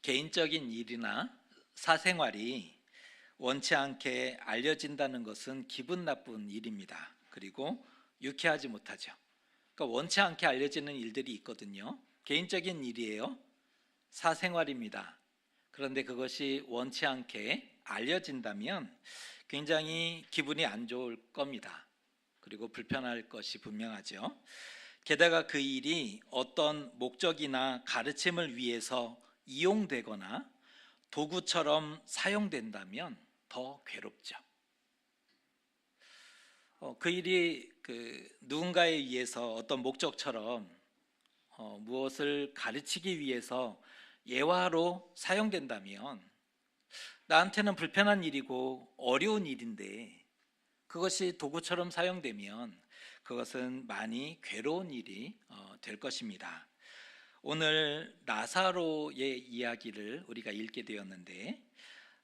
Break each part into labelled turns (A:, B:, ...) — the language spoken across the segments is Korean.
A: 개인적인 일이나 사생활이 원치 않게 알려진다는 것은 기분 나쁜 일입니다. 그리고 유쾌하지 못하죠. 그러니까 원치 않게 알려지는 일들이 있거든요. 개인적인 일이에요. 사생활입니다. 그런데 그것이 원치 않게 알려진다면 굉장히 기분이 안 좋을 겁니다. 그리고 불편할 것이 분명하죠. 게다가 그 일이 어떤 목적이나 가르침을 위해서 이용되거나 도구처럼 사용된다면 더 괴롭죠. 그 일이 누군가에 의해서 어떤 목적처럼 무엇을 가르치기 위해서 예화로 사용된다면 나한테는 불편한 일이고 어려운 일인데 그것이 도구처럼 사용되면 그것은 많이 괴로운 일이 될 것입니다. 오늘 나사로의 이야기를 우리가 읽게 되었는데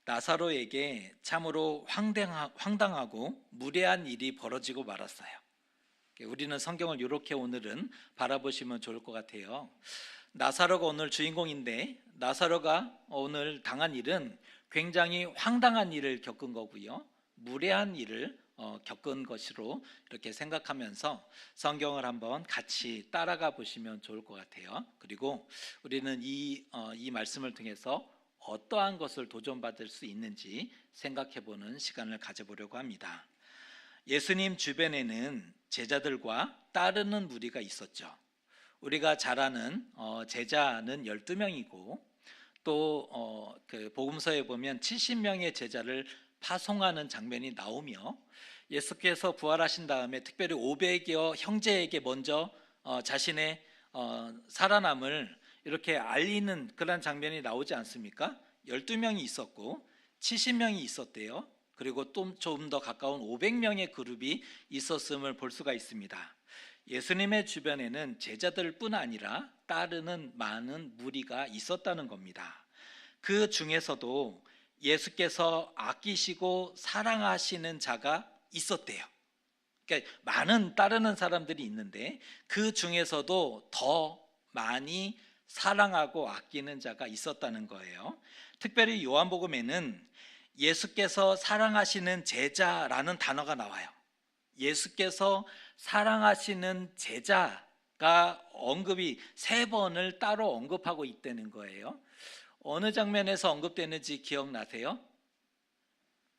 A: 나사로에게 참으로 황당하고 무례한 일이 벌어지고 말았어요. 우리는 성경을 이렇게 오늘은 바라보시면 좋을 것 같아요. 나사로가 오늘 주인공인데 나사로가 오늘 당한 일은 굉장히 황당한 일을 겪은 거고요. 무례한 일을 겪은 것으로 이렇게 생각하면서 성경을 한번 같이 따라가 보시면 좋을 것 같아요. 그리고 우리는 이 말씀을 통해서 어떠한 것을 도전받을 수 있는지 생각해 보는 시간을 가져보려고 합니다. 예수님 주변에는 제자들과 따르는 무리가 있었죠. 우리가 잘 아는 제자는 12명이고 또 복음서에 보면 70명의 제자를 파송하는 장면이 나오며 예수께서 부활하신 다음에 특별히 500여 형제에게 먼저 자신의 살아남을 이렇게 알리는 그런 장면이 나오지 않습니까? 12명이 있었고 70명이 있었대요. 그리고 또 좀 더 가까운 500명의 그룹이 있었음을 볼 수가 있습니다. 예수님의 주변에는 제자들뿐 아니라 따르는 많은 무리가 있었다는 겁니다. 그 중에서도 예수께서 아끼시고 사랑하시는 자가 있었대요. 그러니까 많은 따르는 사람들이 있는데 그 중에서도 더 많이 사랑하고 아끼는 자가 있었다는 거예요. 특별히 요한복음에는 예수께서 사랑하시는 제자라는 단어가 나와요. 예수께서 사랑하시는 제자가 언급이 3번을 따로 언급하고 있다는 거예요. 어느 장면에서 언급되는지 기억나세요?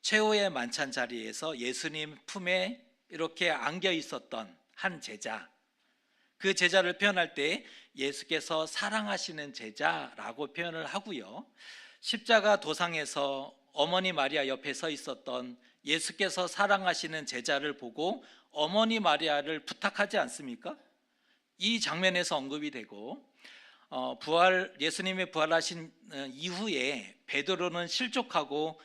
A: 최후의 만찬 자리에서 예수님 품에 이렇게 안겨 있었던 한 제자, 그 제자를 표현할 때 예수께서 사랑하시는 제자라고 표현을 하고요. 십자가 도상에서 어머니 마리아 옆에 서 있었던 예수께서 사랑하시는 제자를 보고 어머니 마리아를 부탁하지 않습니까? 이 장면에서 언급이 되고 예수님이 부활하신 이후에 베드로는 실족하고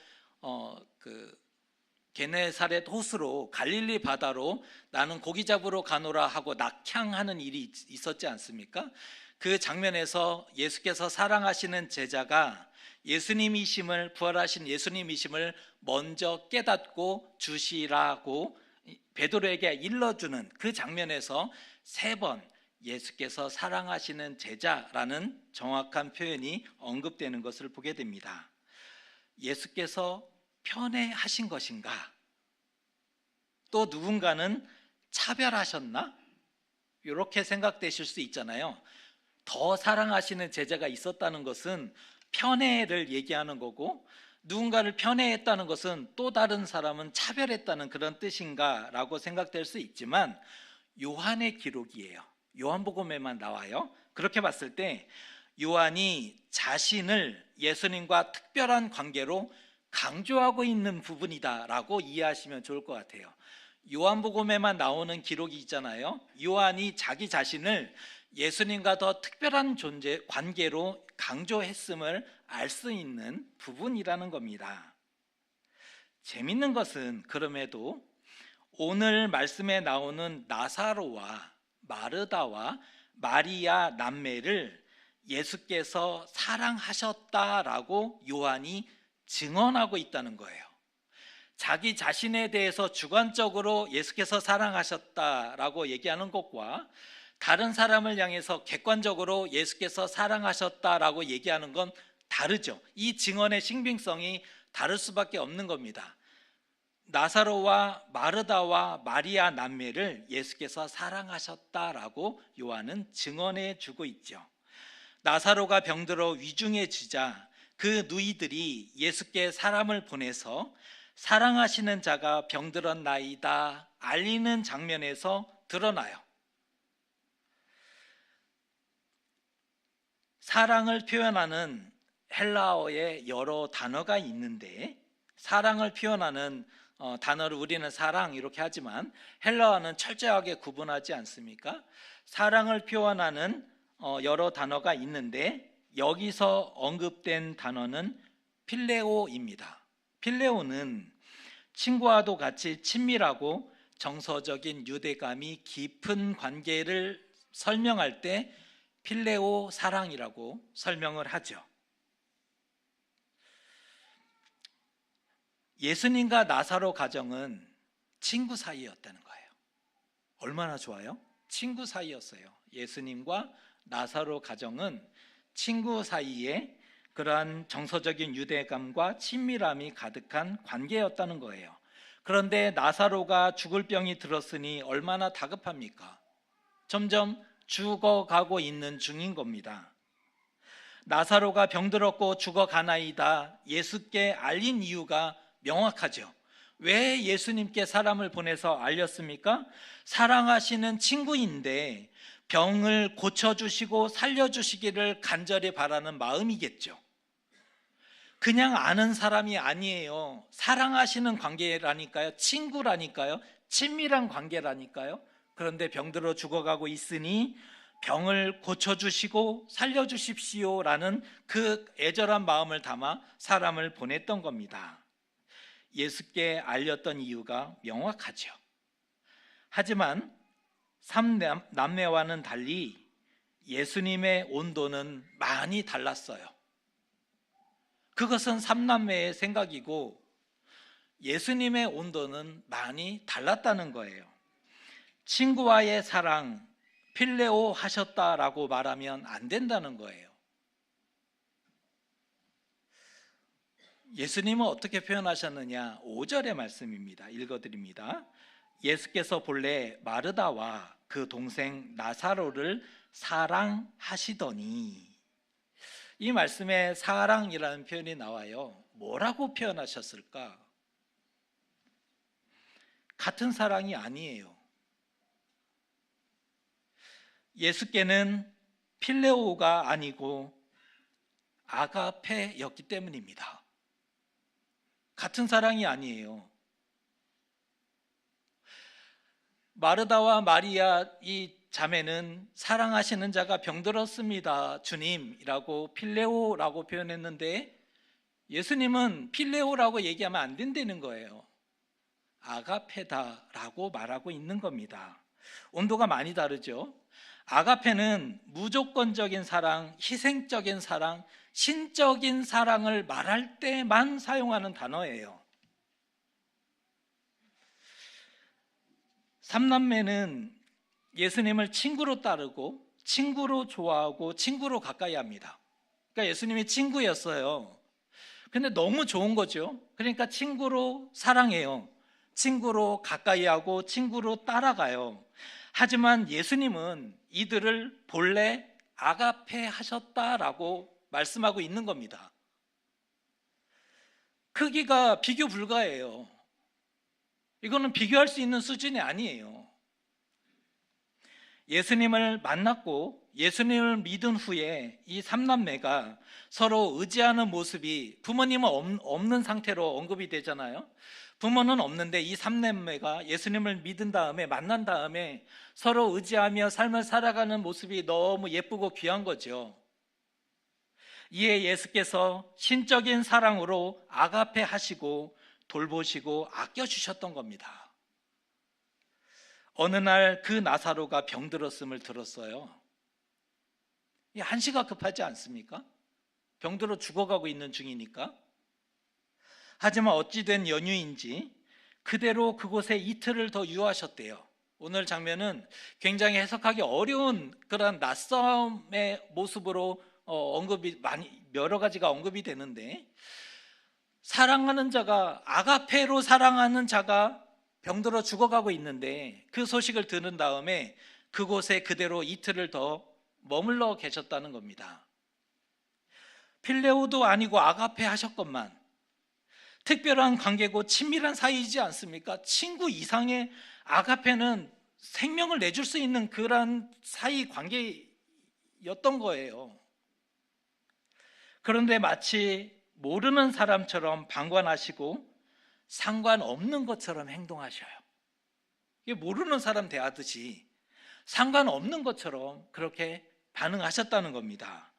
A: 게네사렛 호수로 갈릴리 바다로 나는 고기 잡으러 가노라 하고 낙향하는 일이 있었지 않습니까? 그 장면에서 예수께서 사랑하시는 제자가 예수님이심을, 부활하신 예수님이심을 먼저 깨닫고 주시라고 베드로에게 일러주는 그 장면에서 3번 예수께서 사랑하시는 제자라는 정확한 표현이 언급되는 것을 보게 됩니다. 예수께서 편애하신 것인가? 또 누군가는 차별하셨나? 이렇게 생각되실 수 있잖아요. 더 사랑하시는 제자가 있었다는 것은 편애를 얘기하는 거고 누군가를 편애했다는 것은 또 다른 사람은 차별했다는 그런 뜻인가 라고 생각될 수 있지만 요한의 기록이에요. 요한복음에만 나와요. 그렇게 봤을 때 요한이 자신을 예수님과 특별한 관계로 강조하고 있는 부분이다라고 이해하시면 좋을 것 같아요. 요한복음에만 나오는 기록이 있잖아요. 요한이 자기 자신을 예수님과 더 특별한 관계로 강조했음을 알 수 있는 부분이라는 겁니다. 재밌는 것은 그럼에도 오늘 말씀에 나오는 나사로와 마르다와 마리아 남매를 예수께서 사랑하셨다라고 요한이 증언하고 있다는 거예요. 자기 자신에 대해서 주관적으로 예수께서 사랑하셨다라고 얘기하는 것과 다른 사람을 향해서 객관적으로 예수께서 사랑하셨다라고 얘기하는 건 다르죠. 이 증언의 신빙성이 다를 수밖에 없는 겁니다. 나사로와 마르다와 마리아 남매를 예수께서 사랑하셨다라고 요한은 증언해 주고 있죠. 나사로가 병들어 위중해지자 그 누이들이 예수께 사람을 보내서 사랑하시는 자가 병들었나이다 알리는 장면에서 드러나요. 사랑을 표현하는 헬라어에 여러 단어가 있는데, 사랑을 표현하는 단어를 우리는 사랑 이렇게 하지만 헬라어는 철저하게 구분하지 않습니까? 사랑을 표현하는 여러 단어가 있는데 여기서 언급된 단어는 필레오입니다. 필레오는 친구와도 같이 친밀하고 정서적인 유대감이 깊은 관계를 설명할 때 필레오 사랑이라고 설명을 하죠. 예수님과 나사로 가정은 친구 사이였다는 거예요. 얼마나 좋아요? 친구 사이였어요. 예수님과 나사로 가정은 친구 사이에 그러한 정서적인 유대감과 친밀함이 가득한 관계였다는 거예요. 그런데 나사로가 죽을 병이 들었으니 얼마나 다급합니까? 점점 죽어가고 있는 중인 겁니다. 나사로가 병들었고 죽어가나이다 예수께 알린 이유가 명확하죠. 왜 예수님께 사람을 보내서 알렸습니까? 사랑하시는 친구인데 병을 고쳐주시고 살려주시기를 간절히 바라는 마음이겠죠. 그냥 아는 사람이 아니에요. 사랑하시는 관계라니까요. 친구라니까요. 친밀한 관계라니까요. 그런데 병들어 죽어가고 있으니 병을 고쳐주시고 살려주십시오라는 그 애절한 마음을 담아 사람을 보냈던 겁니다. 예수께 알렸던 이유가 명확하죠. 하지만 삼남매와는 달리 예수님의 온도는 많이 달랐어요. 그것은 삼남매의 생각이고 예수님의 온도는 많이 달랐다는 거예요. 친구와의 사랑, 필레오 하셨다라고 말하면 안 된다는 거예요. 예수님은 어떻게 표현하셨느냐? 5절의 말씀입니다. 읽어드립니다. 예수께서 본래 마르다와 그 동생 나사로를 사랑하시더니, 이 말씀에 사랑이라는 표현이 나와요. 뭐라고 표현하셨을까? 같은 사랑이 아니에요. 예수께는 필레오가 아니고 아가페였기 때문입니다. 같은 사랑이 아니에요. 마르다와 마리아 이 자매는 사랑하시는 자가 병들었습니다 주님이라고 필레오라고 표현했는데 예수님은 필레오라고 얘기하면 안 된다는 거예요. 아가페다라고 말하고 있는 겁니다. 온도가 많이 다르죠. 아가페는 무조건적인 사랑, 희생적인 사랑, 신적인 사랑을 말할 때만 사용하는 단어예요. 삼남매는 예수님을 친구로 따르고 친구로 좋아하고 친구로 가까이 합니다. 그러니까 예수님이 친구였어요. 근데 너무 좋은 거죠. 그러니까 친구로 사랑해요. 친구로 가까이 하고 친구로 따라가요. 하지만 예수님은 이들을 본래 아가페 하셨다라고 말씀하고 있는 겁니다. 크기가 비교 불가해요. 이거는 비교할 수 있는 수준이 아니에요. 예수님을 만났고 예수님을 믿은 후에 이 삼남매가 서로 의지하는 모습이, 부모님은 없는 상태로 언급이 되잖아요. 부모는 없는데 이 삼남매가 예수님을 믿은 다음에, 만난 다음에 서로 의지하며 삶을 살아가는 모습이 너무 예쁘고 귀한 거죠. 이에 예수께서 신적인 사랑으로 아가페 하시고 돌보시고 아껴주셨던 겁니다. 어느 날 그 나사로가 병들었음을 들었어요. 한시가 급하지 않습니까? 병들어 죽어가고 있는 중이니까. 하지만 어찌된 연유인지 그대로 그곳에 이틀을 더 유하셨대요. 오늘 장면은 굉장히 해석하기 어려운 그런 낯섦의 모습으로 언급이 많이 여러 가지가 언급이 되는데, 사랑하는 자가, 아가페로 사랑하는 자가 병들어 죽어가고 있는데 그 소식을 들은 다음에 그곳에 그대로 이틀을 더 머물러 계셨다는 겁니다. 필레오도 아니고 아가페 하셨건만 특별한 관계고 친밀한 사이이지 않습니까? 친구 이상의, 아가페는 생명을 내줄 수 있는 그런 사이 관계였던 거예요. 그런데 마치 모르는 사람처럼 방관하시고 상관없는 것처럼 행동하셔요. 이게 모르는 사람 대하듯이 상관없는 것처럼 그렇게 반응하셨다는 겁니다.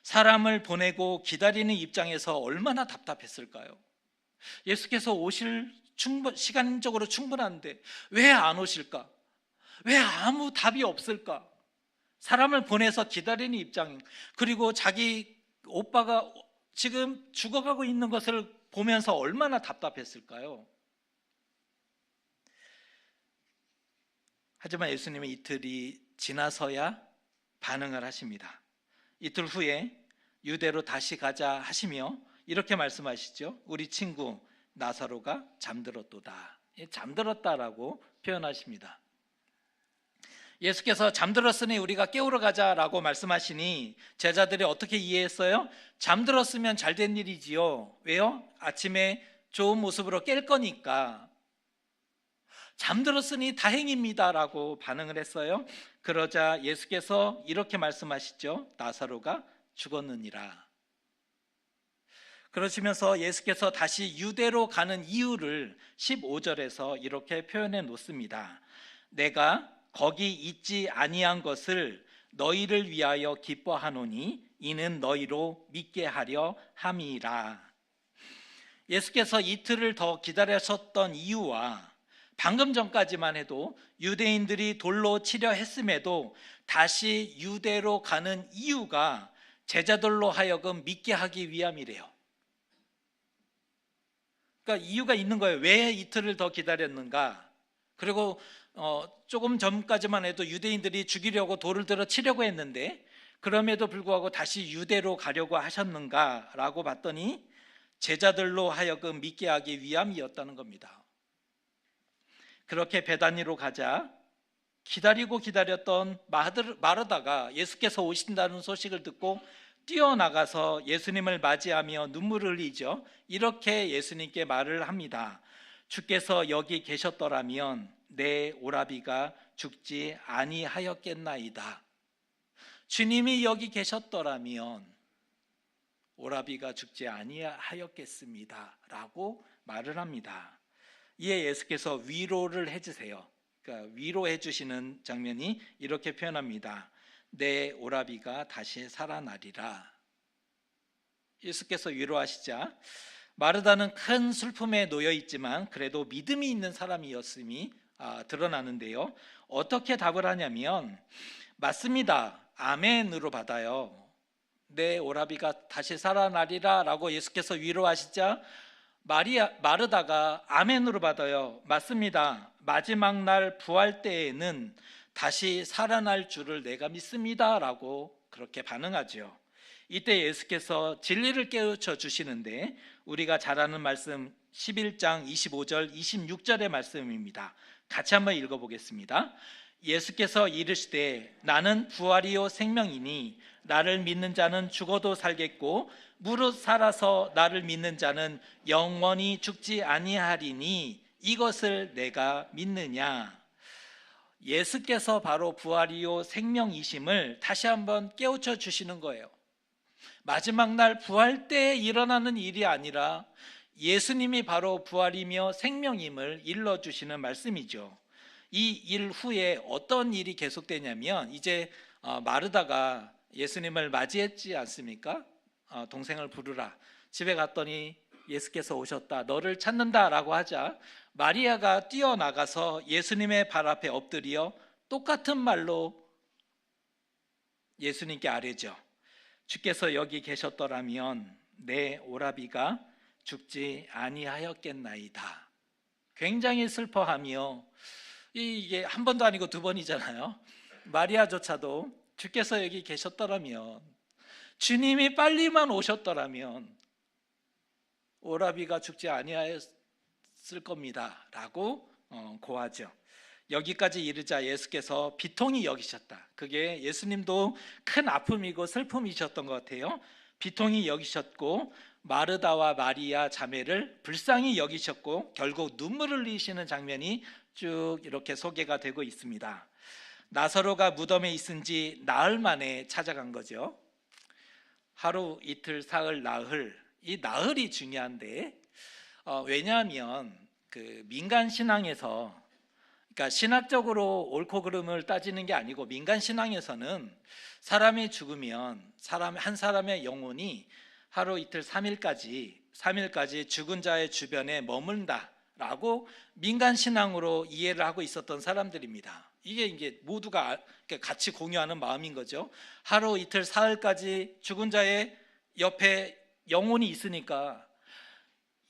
A: 사람을 보내고 기다리는 입장에서 얼마나 답답했을까요? 예수께서 오실 시간적으로 충분한데 왜 안 오실까? 왜 아무 답이 없을까? 사람을 보내서 기다리는 입장, 그리고 자기 오빠가 지금 죽어가고 있는 것을 보면서 얼마나 답답했을까요? 하지만 예수님은 이틀이 지나서야 반응을 하십니다. 이틀 후에 유대로 다시 가자 하시며 이렇게 말씀하시죠. 우리 친구 나사로가 잠들었도다. 잠들었다라고 표현하십니다. 예수께서 잠들었으니 우리가 깨우러 가자라고 말씀하시니 제자들이 어떻게 이해했어요? 잠들었으면 잘된 일이지요. 왜요? 아침에 좋은 모습으로 깰 거니까. 잠들었으니 다행입니다라고 반응을 했어요. 그러자 예수께서 이렇게 말씀하시죠. 나사로가 죽었느니라. 그러시면서 예수께서 다시 유대로 가는 이유를 15절에서 이렇게 표현해 놓습니다. 내가 거기 있지 아니한 것을 너희를 위하여 기뻐하노니 이는 너희로 믿게 하려 함이라. 예수께서 이틀을 더 기다리셨던 이유와 방금 전까지만 해도 유대인들이 돌로 치려 했음에도 다시 유대로 가는 이유가 제자들로 하여금 믿게 하기 위함이래요. 그러니까 이유가 있는 거예요. 왜 이틀을 더 기다렸는가? 그리고 조금 전까지만 해도 유대인들이 죽이려고 돌을 들어 치려고 했는데 그럼에도 불구하고 다시 유대로 가려고 하셨는가라고 봤더니 제자들로 하여금 믿게 하기 위함이었다는 겁니다. 그렇게 베다니로 가자 기다리고 기다렸던 마르다가 예수께서 오신다는 소식을 듣고 뛰어나가서 예수님을 맞이하며 눈물을 흘리죠. 이렇게 예수님께 말을 합니다. 주께서 여기 계셨더라면 내 오라비가 죽지 아니하였겠나이다. 주님이 여기 계셨더라면 오라비가 죽지 아니하였겠습니다 라고 말을 합니다. 이에 예수께서 위로를 해주세요. 그러니까 위로해 주시는 장면이 이렇게 표현합니다. 내 오라비가 다시 살아나리라. 예수께서 위로하시자 마르다는 큰 슬픔에 놓여 있지만 그래도 믿음이 있는 사람이었음이 드러나는데요. 어떻게 답을 하냐면 맞습니다. 아멘으로 받아요. 내 오라비가 다시 살아나리라 라고 예수께서 위로하시자 마르다가 아멘으로 받아요. 맞습니다. 마지막 날 부활 때에는 다시 살아날 줄을 내가 믿습니다 라고 그렇게 반응하죠. 이때 예수께서 진리를 깨우쳐 주시는데 우리가 잘 아는 말씀 11장 25절 26절의 말씀입니다. 같이 한번 읽어보겠습니다. 예수께서 이르시되 나는 부활이요 생명이니 나를 믿는 자는 죽어도 살겠고 무릇 살아서 나를 믿는 자는 영원히 죽지 아니하리니 이것을 내가 믿느냐. 예수께서 바로 부활이요 생명이심을 다시 한번 깨우쳐 주시는 거예요. 마지막 날 부활 때 일어나는 일이 아니라 예수님이 바로 부활이며 생명임을 일러주시는 말씀이죠. 이 일 후에 어떤 일이 계속되냐면 이제 마르다가 예수님을 맞이했지 않습니까? 동생을 부르라. 집에 갔더니 예수께서 오셨다. 너를 찾는다 라고 하자 마리아가 뛰어나가서 예수님의 발 앞에 엎드려 똑같은 말로 예수님께 아뢰죠. 주께서 여기 계셨더라면 내 오라비가 죽지 아니하였겠나이다. 굉장히 슬퍼하며 이게 한 번도 아니고 두 번이잖아요. 마리아조차도 주께서 여기 계셨더라면 주님이 빨리만 오셨더라면 오라비가 죽지 아니하였을 겁니다 라고 고하죠. 여기까지 이르자 예수께서 비통히 여기셨다. 그게 예수님도 큰 아픔이고 슬픔이셨던 것 같아요. 비통히 여기셨고 마르다와 마리아 자매를 불쌍히 여기셨고 결국 눈물을 흘리시는 장면이 쭉 이렇게 소개가 되고 있습니다. 나사로가 무덤에 있은 지 나흘 만에 찾아간 거죠. 하루, 이틀, 사흘, 나흘. 이 나흘이 중요한데 왜냐하면 그 민간 신앙에서, 그러니까 신학적으로 옳고 그름을 따지는 게 아니고 민간 신앙에서는 사람이 죽으면 한 사람의 영혼이 하루, 이틀, 3일까지 죽은 자의 주변에 머문다라고 민간 신앙으로 이해를 하고 있었던 사람들입니다. 이게 모두가 같이 공유하는 마음인 거죠. 하루, 이틀, 사흘까지 죽은 자의 옆에 영혼이 있으니까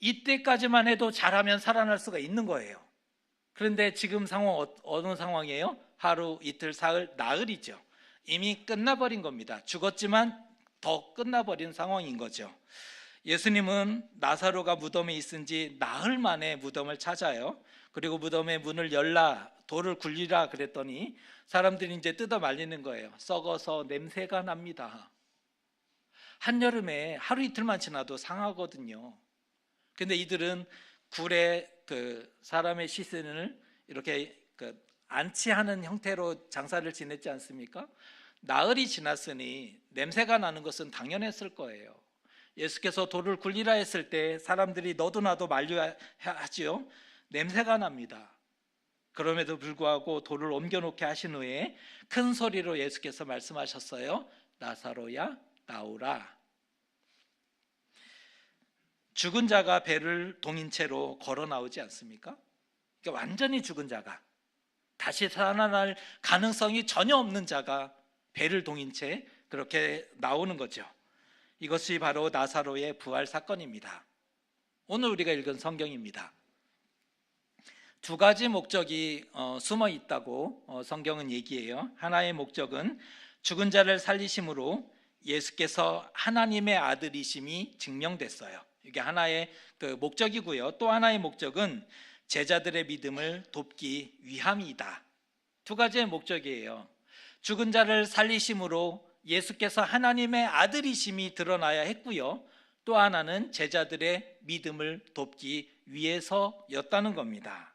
A: 이때까지만 해도 잘하면 살아날 수가 있는 거예요. 그런데 지금 상황 어느 상황이에요? 하루, 이틀, 사흘, 나흘이죠. 이미 끝나버린 겁니다. 죽었지만 더 끝나버린 상황인 거죠. 예수님은 나사로가 무덤에 있은 지 나흘 만에 무덤을 찾아요. 그리고 무덤의 문을 열라, 돌을 굴리라 그랬더니 사람들이 이제 뜯어 말리는 거예요. 썩어서 냄새가 납니다. 한여름에 하루 이틀만 지나도 상하거든요. 근데 이들은 굴에 그 사람의 시신을 이렇게 안치하는 형태로 장사를 지냈지 않습니까? 나흘이 지났으니 냄새가 나는 것은 당연했을 거예요. 예수께서 돌을 굴리라 했을 때 사람들이 너도 나도 만류하지요. 냄새가 납니다. 그럼에도 불구하고 돌을 옮겨놓게 하신 후에 큰 소리로 예수께서 말씀하셨어요. 나사로야 나오라. 죽은 자가 배를 동인 채로 걸어 나오지 않습니까? 그러니까 완전히 죽은 자가, 다시 살아날 가능성이 전혀 없는 자가 배를 동인 채 그렇게 나오는 거죠. 이것이 바로 나사로의 부활 사건입니다. 오늘 우리가 읽은 성경입니다. 두 가지 목적이 숨어 있다고 성경은 얘기해요. 하나의 목적은 죽은 자를 살리심으로 예수께서 하나님의 아들이심이 증명됐어요. 이게 하나의 목적이고요. 또 하나의 목적은 제자들의 믿음을 돕기 위함이다. 두 가지의 목적이에요. 죽은 자를 살리심으로 예수께서 하나님의 아들이심이 드러나야 했고요. 또 하나는 제자들의 믿음을 돕기 위해서였다는 겁니다.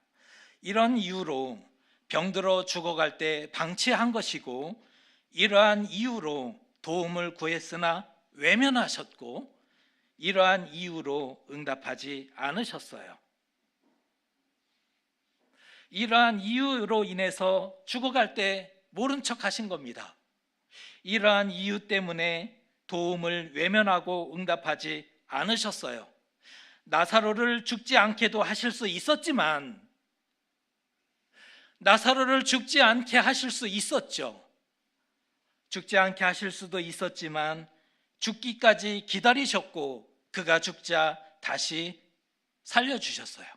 A: 이런 이유로 병들어 죽어갈 때 방치한 것이고, 이러한 이유로 도움을 구했으나 외면하셨고, 이러한 이유로 응답하지 않으셨어요. 이러한 이유로 인해서 죽어갈 때 모른 척 하신 겁니다. 이러한 이유 때문에 도움을 외면하고 응답하지 않으셨어요. 나사로를 죽지 않게도 하실 수 있었지만, 나사로를 죽지 않게 하실 수 있었죠. 죽지 않게 하실 수도 있었지만 죽기까지 기다리셨고 그가 죽자 다시 살려주셨어요.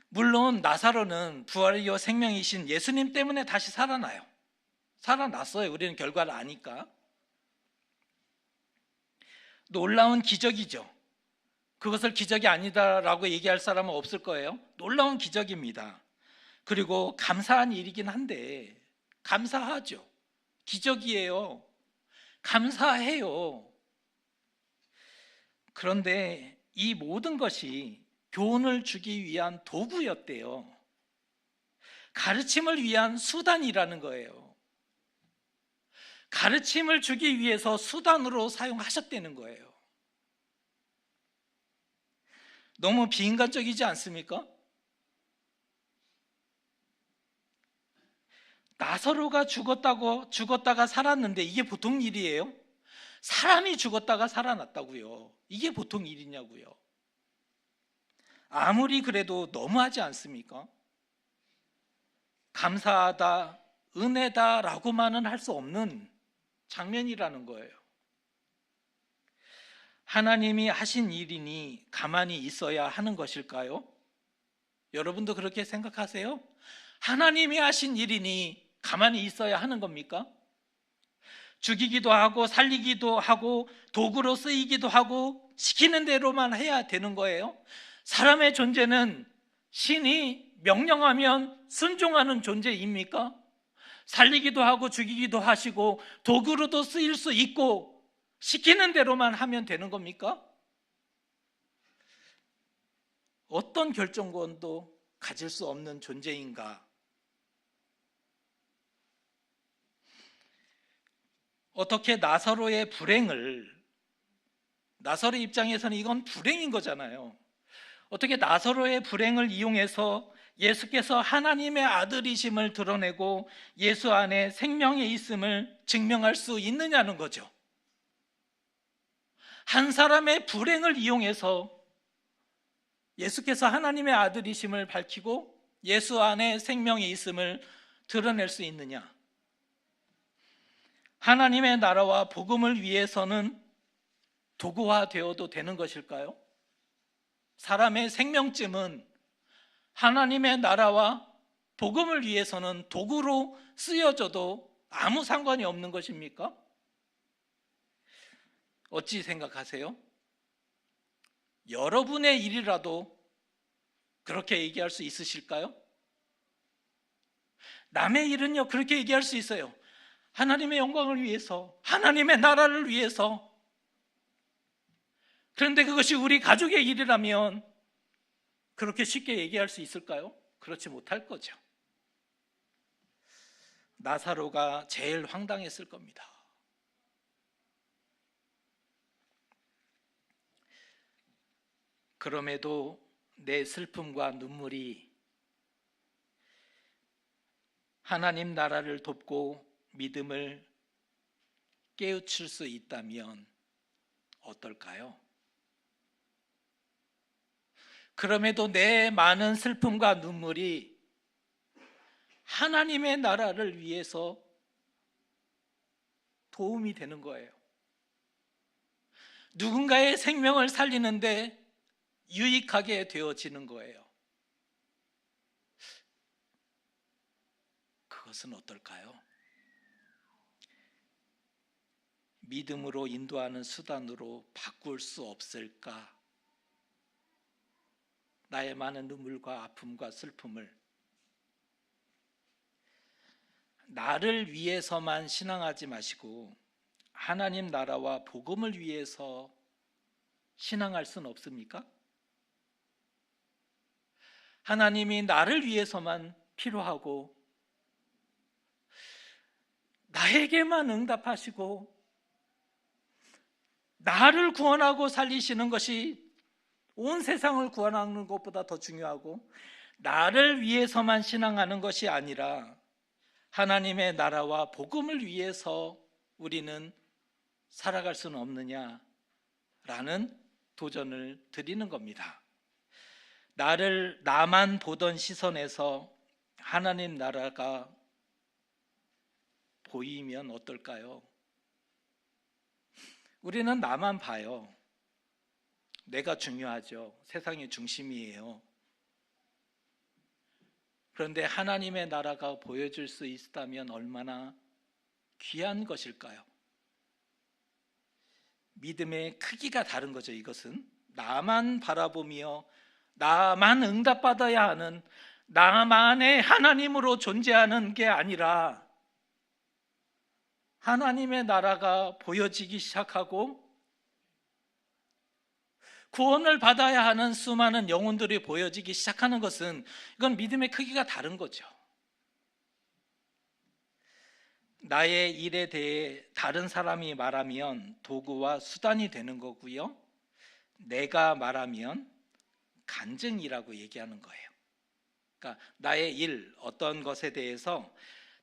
A: 물론 나사로는 부활이요 생명이신 예수님 때문에 다시 살아나요. 살아났어요. 우리는 결과를 아니까. 놀라운 기적이죠. 그것을 기적이 아니다라고 얘기할 사람은 없을 거예요. 놀라운 기적입니다. 그리고 감사한 일이긴 한데, 감사하죠. 기적이에요. 감사해요. 그런데 이 모든 것이 교훈을 주기 위한 도구였대요. 가르침을 위한 수단이라는 거예요. 가르침을 주기 위해서 수단으로 사용하셨다는 거예요. 너무 비인간적이지 않습니까? 나사로가 죽었다가 살았는데 이게 보통 일이에요? 사람이 죽었다가 살아났다고요. 이게 보통 일이냐고요. 아무리 그래도 너무하지 않습니까? 감사하다, 은혜다라고만은 할 수 없는 장면이라는 거예요. 하나님이 하신 일이니 가만히 있어야 하는 것일까요? 여러분도 그렇게 생각하세요? 하나님이 하신 일이니 가만히 있어야 하는 겁니까? 죽이기도 하고 살리기도 하고 도구로 쓰이기도 하고 시키는 대로만 해야 되는 거예요? 사람의 존재는 신이 명령하면 순종하는 존재입니까? 살리기도 하고 죽이기도 하시고 도구로도 쓰일 수 있고 시키는 대로만 하면 되는 겁니까? 어떤 결정권도 가질 수 없는 존재인가? 어떻게 나사로의 불행을, 나사로 입장에서는 이건 불행인 거잖아요. 어떻게 나사로의 불행을 이용해서 예수께서 하나님의 아들이심을 드러내고 예수 안에 생명이 있음을 증명할 수 있느냐는 거죠. 한 사람의 불행을 이용해서 예수께서 하나님의 아들이심을 밝히고 예수 안에 생명이 있음을 드러낼 수 있느냐? 하나님의 나라와 복음을 위해서는 도구화되어도 되는 것일까요? 사람의 생명쯤은 하나님의 나라와 복음을 위해서는 도구로 쓰여져도 아무 상관이 없는 것입니까? 어찌 생각하세요? 여러분의 일이라도 그렇게 얘기할 수 있으실까요? 남의 일은요, 그렇게 얘기할 수 있어요. 하나님의 영광을 위해서, 하나님의 나라를 위해서. 그런데 그것이 우리 가족의 일이라면 그렇게 쉽게 얘기할 수 있을까요? 그렇지 못할 거죠. 나사로가 제일 황당했을 겁니다. 그럼에도 내 슬픔과 눈물이 하나님 나라를 돕고 믿음을 깨우칠 수 있다면 어떨까요? 그럼에도 내 많은 슬픔과 눈물이 하나님의 나라를 위해서 도움이 되는 거예요. 누군가의 생명을 살리는데 유익하게 되어지는 거예요. 그것은 어떨까요? 믿음으로 인도하는 수단으로 바꿀 수 없을까? 나의 많은 눈물과 아픔과 슬픔을 나를 위해서만 신앙하지 마시고 하나님 나라와 복음을 위해서 신앙할 수는 없습니까? 하나님이 나를 위해서만 필요하고 나에게만 응답하시고 나를 구원하고 살리시는 것이 온 세상을 구원하는 것보다 더 중요하고 나를 위해서만 신앙하는 것이 아니라 하나님의 나라와 복음을 위해서 우리는 살아갈 수는 없느냐라는 도전을 드리는 겁니다. 나만 보던 시선에서 하나님 나라가 보이면 어떨까요? 우리는 나만 봐요. 내가 중요하죠. 세상의 중심이에요. 그런데 하나님의 나라가 보여줄 수 있다면 얼마나 귀한 것일까요? 믿음의 크기가 다른 거죠. 이것은 나만 바라보며 나만 응답받아야 하는, 나만의 하나님으로 존재하는 게 아니라 하나님의 나라가 보여지기 시작하고 구원을 받아야 하는 수많은 영혼들이 보여지기 시작하는 것은, 이건 믿음의 크기가 다른 거죠. 나의 일에 대해 다른 사람이 말하면 도구와 수단이 되는 거고요, 내가 말하면 간증이라고 얘기하는 거예요. 그러니까 나의 일, 어떤 것에 대해서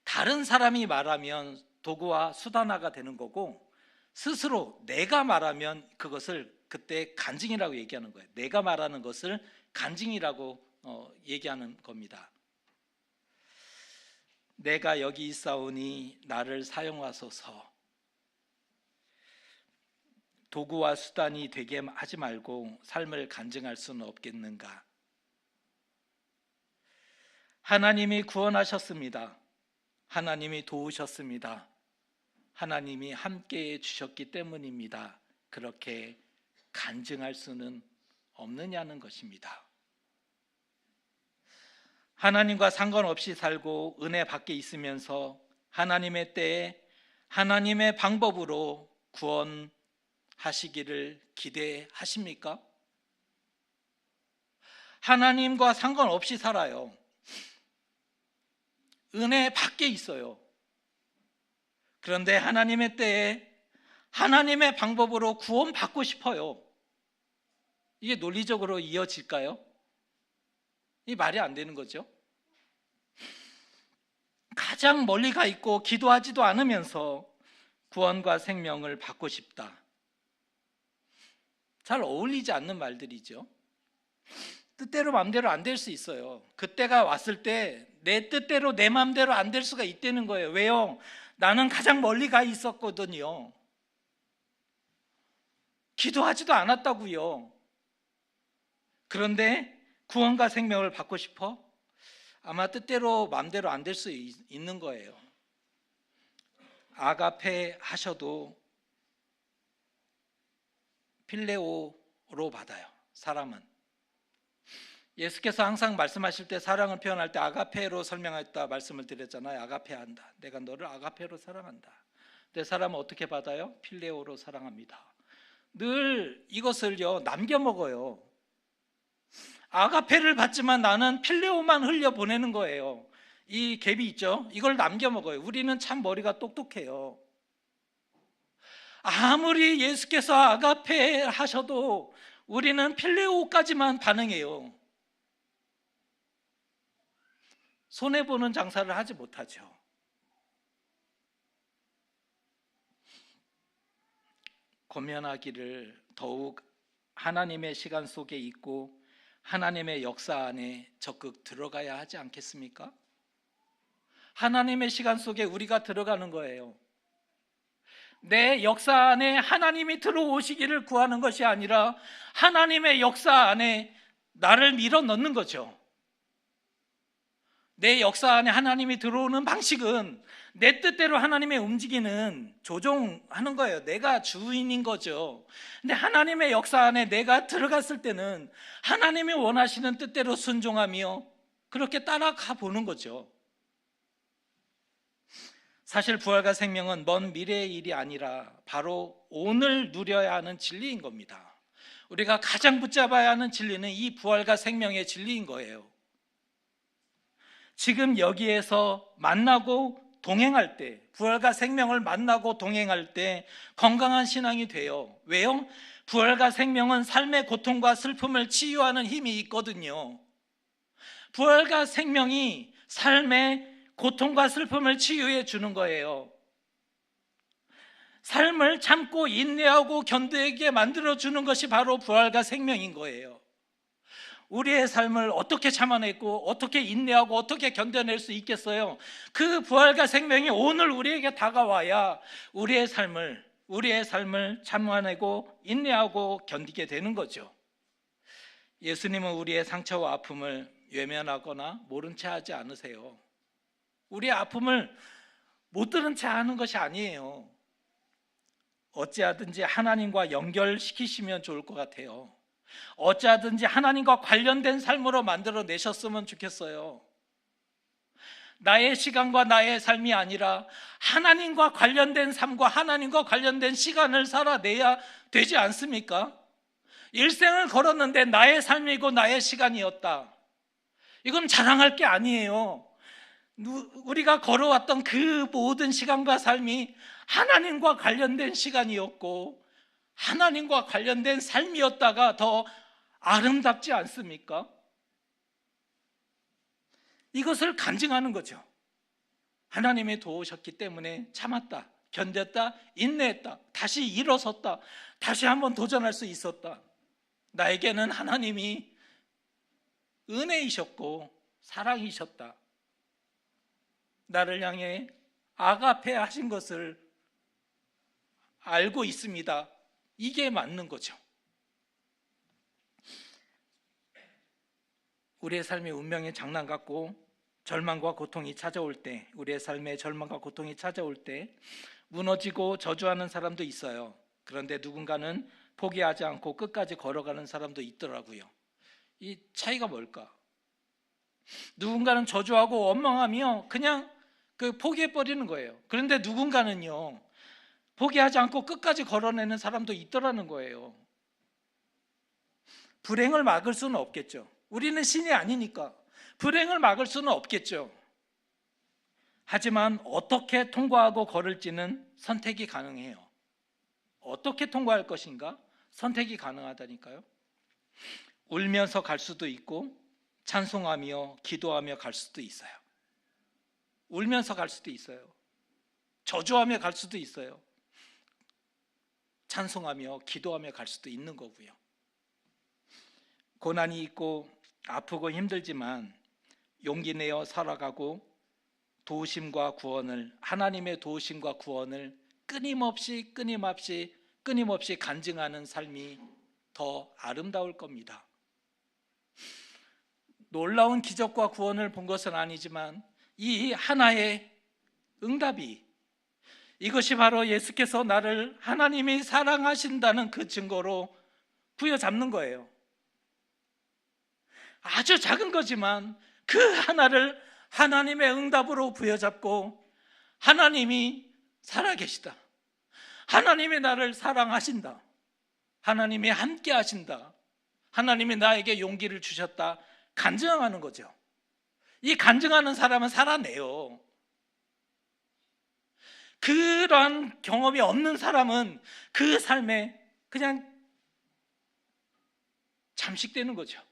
A: 다른 사람이 말하면 도구와 수단화가 되는 거고, 스스로 내가 말하면 그것을 그때 간증이라고 얘기하는 거예요. 내가 말하는 것을 간증이라고 얘기하는 겁니다. 내가 여기 있사오니 나를 사용하소서. 도구와 수단이 되게 하지 말고 삶을 간증할 수는 없겠는가? 하나님이 구원하셨습니다. 하나님이 도우셨습니다. 하나님이 함께해 주셨기 때문입니다. 그렇게 간증할 수는 없느냐는 것입니다. 하나님과 상관없이 살고 은혜 밖에 있으면서 하나님의 때에 하나님의 방법으로 구원하시기를 기대하십니까? 하나님과 상관없이 살아요. 은혜 밖에 있어요. 그런데 하나님의 때에 하나님의 방법으로 구원받고 싶어요. 이게 논리적으로 이어질까요? 이 말이 안 되는 거죠. 가장 멀리 가 있고 기도하지도 않으면서 구원과 생명을 받고 싶다. 잘 어울리지 않는 말들이죠. 뜻대로 마음대로 안 될 수 있어요. 그때가 왔을 때 내 뜻대로 내 마음대로 안 될 수가 있다는 거예요. 왜요? 나는 가장 멀리 가 있었거든요. 기도하지도 않았다고요. 그런데 구원과 생명을 받고 싶어? 아마 뜻대로 마음대로 안 될 수 있는 거예요. 아가페 하셔도 필레오로 받아요. 사람은. 예수께서 항상 말씀하실 때 사랑을 표현할 때 아가페로 설명했다 말씀을 드렸잖아요. 아가페한다. 내가 너를 아가페로 사랑한다. 내 사람은 어떻게 받아요? 필레오로 사랑합니다. 늘 이것을요 남겨 먹어요. 아가페를 받지만 나는 필레오만 흘려 보내는 거예요. 이 갭이 있죠. 이걸 남겨 먹어요. 우리는 참 머리가 똑똑해요. 아무리 예수께서 아가페 하셔도 우리는 필레오까지만 반응해요. 손해보는 장사를 하지 못하죠. 권면하기를 더욱 하나님의 시간 속에 있고 하나님의 역사 안에 적극 들어가야 하지 않겠습니까? 하나님의 시간 속에 우리가 들어가는 거예요. 내 역사 안에 하나님이 들어오시기를 구하는 것이 아니라 하나님의 역사 안에 나를 밀어 넣는 거죠. 내 역사 안에 하나님이 들어오는 방식은 내 뜻대로 하나님이 움직이는 조종하는 거예요. 내가 주인인 거죠. 근데 하나님의 역사 안에 내가 들어갔을 때는 하나님이 원하시는 뜻대로 순종하며 그렇게 따라가 보는 거죠. 사실 부활과 생명은 먼 미래의 일이 아니라 바로 오늘 누려야 하는 진리인 겁니다. 우리가 가장 붙잡아야 하는 진리는 이 부활과 생명의 진리인 거예요. 지금 여기에서 만나고 동행할 때, 부활과 생명을 만나고 동행할 때 건강한 신앙이 돼요. 왜요? 부활과 생명은 삶의 고통과 슬픔을 치유하는 힘이 있거든요. 부활과 생명이 삶의 고통과 슬픔을 치유해 주는 거예요. 삶을 참고 인내하고 견디게 만들어 주는 것이 바로 부활과 생명인 거예요. 우리의 삶을 어떻게 참아냈고 어떻게 인내하고 어떻게 견뎌낼 수 있겠어요? 그 부활과 생명이 오늘 우리에게 다가와야 우리의 삶을 참아내고 인내하고 견디게 되는 거죠. 예수님은 우리의 상처와 아픔을 외면하거나 모른 채 하지 않으세요. 우리의 아픔을 못 들은 채 하는 것이 아니에요. 어찌하든지 하나님과 연결시키시면 좋을 것 같아요. 어찌하든지 하나님과 관련된 삶으로 만들어 내셨으면 좋겠어요. 나의 시간과 나의 삶이 아니라 하나님과 관련된 삶과 하나님과 관련된 시간을 살아내야 되지 않습니까? 일생을 걸었는데 나의 삶이고 나의 시간이었다. 이건 자랑할 게 아니에요. 우리가 걸어왔던 그 모든 시간과 삶이 하나님과 관련된 시간이었고 하나님과 관련된 삶이었다가 더 아름답지 않습니까? 이것을 간증하는 거죠. 하나님이 도우셨기 때문에 참았다, 견뎠다, 인내했다, 다시 일어섰다, 다시 한번 도전할 수 있었다. 나에게는 하나님이 은혜이셨고 사랑이셨다. 나를 향해 아가페 하신 것을 알고 있습니다. 이게 맞는 거죠. 우리의 삶이 운명의 장난 같고 절망과 고통이 찾아올 때, 우리의 삶에 절망과 고통이 찾아올 때 무너지고 저주하는 사람도 있어요. 그런데 누군가는 포기하지 않고 끝까지 걸어가는 사람도 있더라고요. 이 차이가 뭘까? 누군가는 저주하고 원망하며 그냥 포기해버리는 거예요. 그런데 누군가는요, 포기하지 않고 끝까지 걸어내는 사람도 있더라는 거예요. 불행을 막을 수는 없겠죠. 우리는 신이 아니니까 불행을 막을 수는 없겠죠. 하지만 어떻게 통과하고 걸을지는 선택이 가능해요. 어떻게 통과할 것인가? 선택이 가능하다니까요. 울면서 갈 수도 있고 찬송하며 기도하며 갈 수도 있어요. 울면서 갈 수도 있어요. 저주하며 갈 수도 있어요. 찬송하며 기도하며 갈 수도 있는 거고요. 고난이 있고 아프고 힘들지만 용기 내어 살아가고 도우심과 구원을, 하나님의 도우심과 구원을 끊임없이 간증하는 삶이 더 아름다울 겁니다. 놀라운 기적과 구원을 본 것은 아니지만 이 하나의 응답이, 이것이 바로 예수께서 나를 하나님이 사랑하신다는 그 증거로 부여잡는 거예요. 아주 작은 거지만 그 하나를 하나님의 응답으로 부여잡고, 하나님이 살아계시다, 하나님이 나를 사랑하신다, 하나님이 함께 하신다, 하나님이 나에게 용기를 주셨다, 간증하는 거죠. 이 간증하는 사람은 살아내요. 그러한 경험이 없는 사람은 그 삶에 그냥 잠식되는 거죠.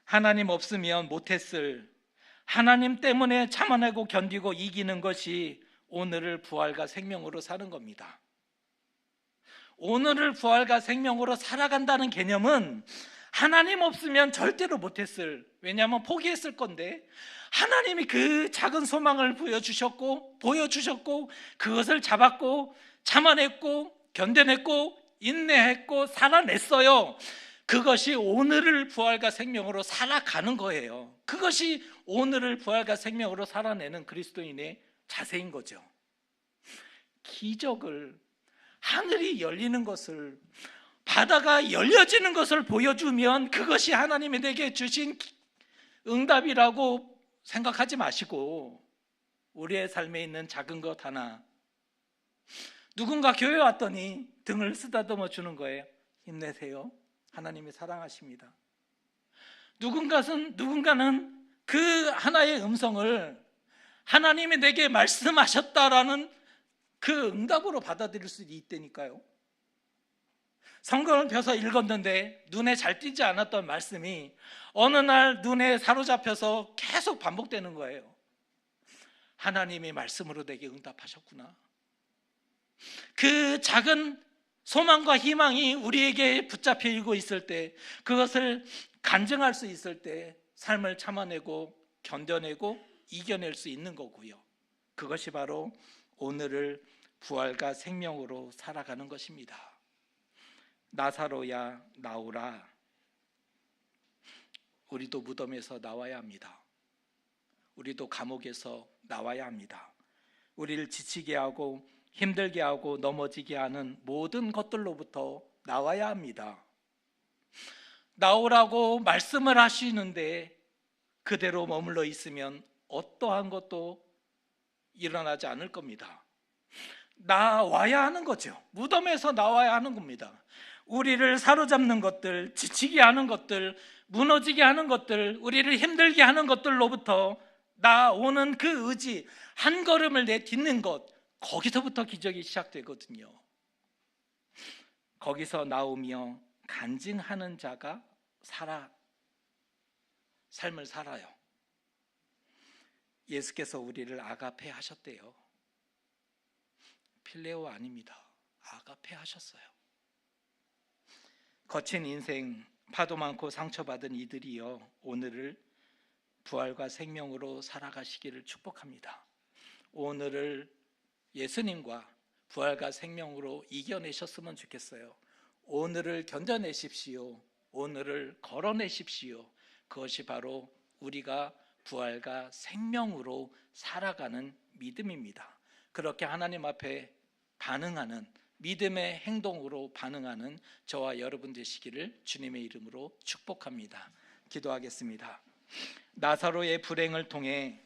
A: 하나님 없으면 못했을, 하나님 때문에 참아내고 견디고 이기는 것이 오늘을 부활과 생명으로 사는 겁니다. 오늘을 부활과 생명으로 살아간다는 개념은 하나님 없으면 절대로 못했을, 왜냐하면 포기했을 건데 하나님이 그 작은 소망을 보여주셨고 그것을 잡았고 참아냈고 견뎌냈고 인내했고 살아냈어요. 그것이 오늘을 부활과 생명으로 살아가는 거예요. 그것이 오늘을 부활과 생명으로 살아내는 그리스도인의 자세인 거죠. 기적을, 하늘이 열리는 것을, 바다가 열려지는 것을 보여주면 그것이 하나님이 내게 주신 응답이라고 생각하지 마시고, 우리의 삶에 있는 작은 것 하나, 누군가 교회 왔더니 등을 쓰다듬어 주는 거예요. 힘내세요, 하나님이 사랑하십니다. 누군가는 그 하나의 음성을 하나님이 내게 말씀하셨다라는 그 응답으로 받아들일 수 있다니까요. 성경을 펴서 읽었는데 눈에 잘 띄지 않았던 말씀이 어느 날 눈에 사로잡혀서 계속 반복되는 거예요. 하나님이 말씀으로 내게 응답하셨구나. 그 작은 소망과 희망이 우리에게 붙잡혀 있고 있을 때, 그것을 간증할 수 있을 때 삶을 참아내고 견뎌내고 이겨낼 수 있는 거고요. 그것이 바로 오늘을 부활과 생명으로 살아가는 것입니다. 나사로야 나오라. 우리도 무덤에서 나와야 합니다. 우리도 감옥에서 나와야 합니다. 우리를 지치게 하고 힘들게 하고 넘어지게 하는 모든 것들로부터 나와야 합니다. 나오라고 말씀을 하시는데 그대로 머물러 있으면 어떠한 것도 일어나지 않을 겁니다. 나와야 하는 거죠. 무덤에서 나와야 하는 겁니다. 우리를 사로잡는 것들, 지치게 하는 것들, 무너지게 하는 것들, 우리를 힘들게 하는 것들로부터 나오는 그 의지, 한 걸음을 내딛는 것, 거기서부터 기적이 시작되거든요. 거기서 나오며 간증하는 자가 삶을 살아요. 예수께서 우리를 아가페 하셨대요. 필레오 아닙니다. 아가페 하셨어요. 거친 인생, 파도 많고 상처받은 이들이여 오늘을 부활과 생명으로 살아가시기를 축복합니다. 오늘을 예수님과 부활과 생명으로 이겨내셨으면 좋겠어요. 오늘을 견뎌내십시오. 오늘을 걸어내십시오. 그것이 바로 우리가 부활과 생명으로 살아가는 믿음입니다. 그렇게 하나님 앞에 반응하는 믿음의 행동으로 반응하는 저와 여러분 되시기를 주님의 이름으로 축복합니다. 기도하겠습니다. 나사로의 불행을 통해